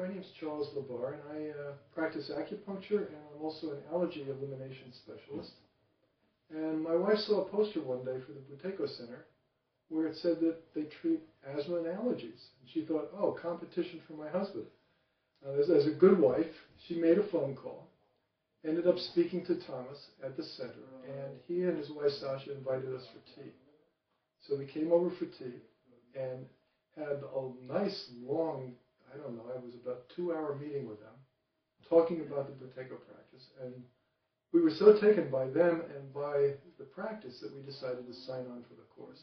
my name is Charles LaBarre, and I practice acupuncture, and I'm also an allergy elimination specialist. And my wife saw a poster one day for the Buteyko Center where it said that they treat asthma and allergies. And she thought, oh, competition for my husband. As a good wife, she made a phone call, ended up speaking to Thomas at the center, and he and his wife Sasha invited us for tea. So we came over for tea and had a nice, long, I don't know, it was about a 2-hour meeting with them, talking about the Buteyko practice. And we were so taken by them and by the practice that we decided to sign on for the course.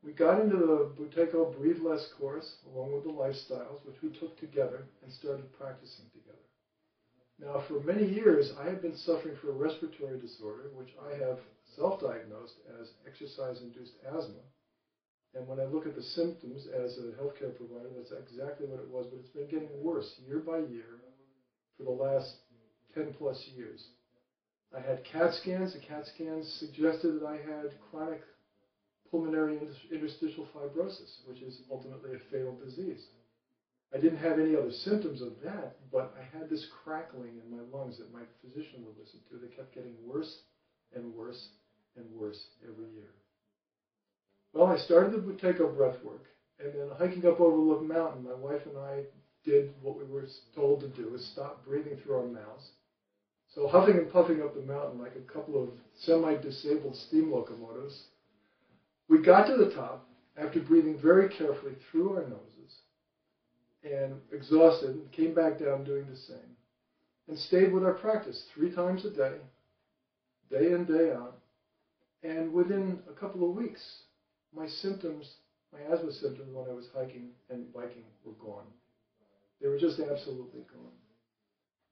We got into the Buteyko Breathe Less course, along with the lifestyles, which we took together and started practicing together. Now, for many years, I had been suffering from a respiratory disorder, which I have self-diagnosed as exercise-induced asthma. And when I look at the symptoms as a healthcare provider, that's exactly what it was, but it's been getting worse year by year for the last 10 plus years. I had CAT scans. The CAT scans suggested that I had chronic pulmonary interstitial fibrosis, which is ultimately a fatal disease. I didn't have any other symptoms of that, but I had this crackling in my lungs that my physician would listen to. They kept getting worse and worse and worse every year. Well, I started the Buteyko breath work, and then hiking up Overlook Mountain, my wife and I did what we were told to do, is stop breathing through our mouths. So huffing and puffing up the mountain like a couple of semi-disabled steam locomotives, we got to the top after breathing very carefully through our noses and exhausted, and came back down doing the same, and stayed with our practice 3 times a day, day in, day out, and within a couple of weeks, my symptoms, my asthma symptoms when I was hiking and biking were gone. They were just absolutely gone.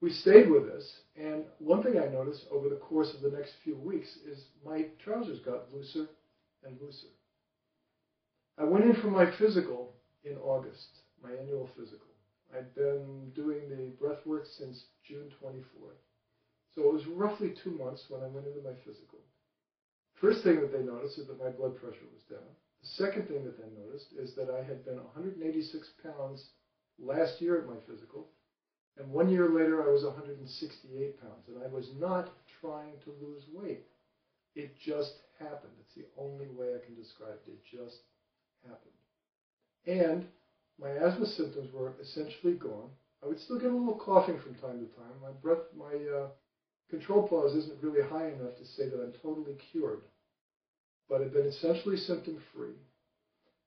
We stayed with this, and one thing I noticed over the course of the next few weeks is my trousers got looser and looser. I went in for my physical in August, my annual physical. I'd been doing the breath work since June 24th. So it was roughly 2 months when I went into my physical. First thing that they noticed is that my blood pressure was down. The second thing that they noticed is that I had been 186 pounds last year at my physical, and 1 year later I was 168 pounds, and I was not trying to lose weight. It just happened. It's the only way I can describe it. It just happened. And my asthma symptoms were essentially gone. I would still get a little coughing from time to time. My control pause isn't really high enough to say that I'm totally cured, but I've been essentially symptom-free.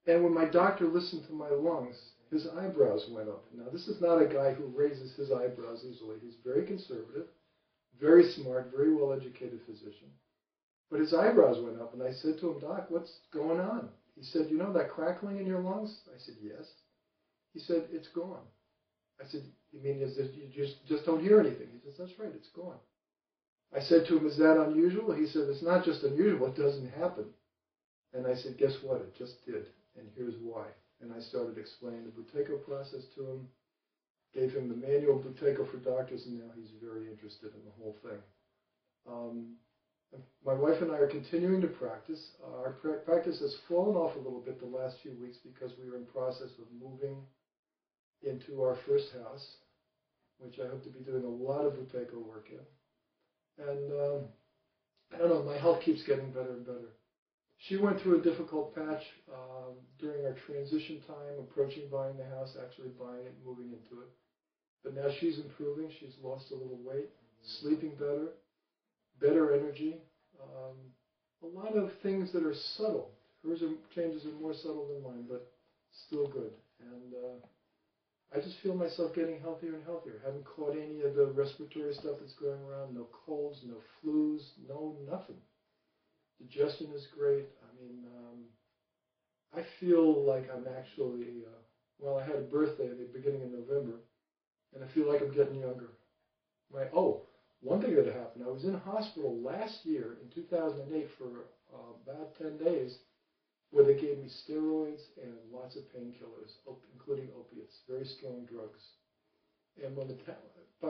And when my doctor listened to my lungs, his eyebrows went up. Now, this is not a guy who raises his eyebrows easily. He's very conservative, very smart, very well-educated physician. But his eyebrows went up, and I said to him, Doc, what's going on? He said, you know that crackling in your lungs? I said, yes. He said, it's gone. I said, you mean you just don't hear anything? He says, that's right, it's gone. I said to him, is that unusual? He said, it's not just unusual, it doesn't happen. And I said, guess what? It just did, and here's why. And I started explaining the Buteyko process to him, gave him the manual Buteyko for doctors, and now he's very interested in the whole thing. My wife and I are continuing to practice. Our practice has fallen off a little bit the last few weeks because we were in process of moving into our first house, which I hope to be doing a lot of Buteyko work in. And I don't know, my health keeps getting better and better. She went through a difficult patch during our transition time, approaching buying the house, actually buying it, moving into it. But now she's improving. She's lost a little weight, sleeping better, better energy, a lot of things that are subtle. Hers changes are more subtle than mine, but still good. And I just feel myself getting healthier and healthier. Haven't caught any of the respiratory stuff that's going around. No colds, no flus, no nothing. Digestion is great. I mean, I feel like I'm actually, well, I had a birthday at the beginning of November, and I feel like I'm getting younger. One thing that happened, I was in hospital last year in 2008 for about 10 days where they gave me steroids and lots of painkillers, including opiates, very strong drugs. And by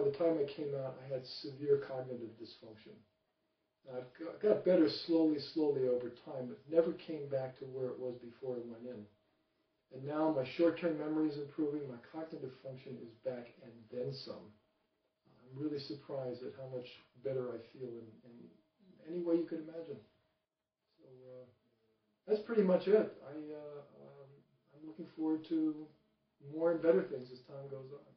the time I came out, I had severe cognitive dysfunction. I got better slowly over time, but never came back to where it was before I went in. And now my short-term memory is improving, my cognitive function is back, and then some. I'm really surprised at how much better I feel in any way you could imagine. So that's pretty much it. I'm looking forward to more and better things as time goes on.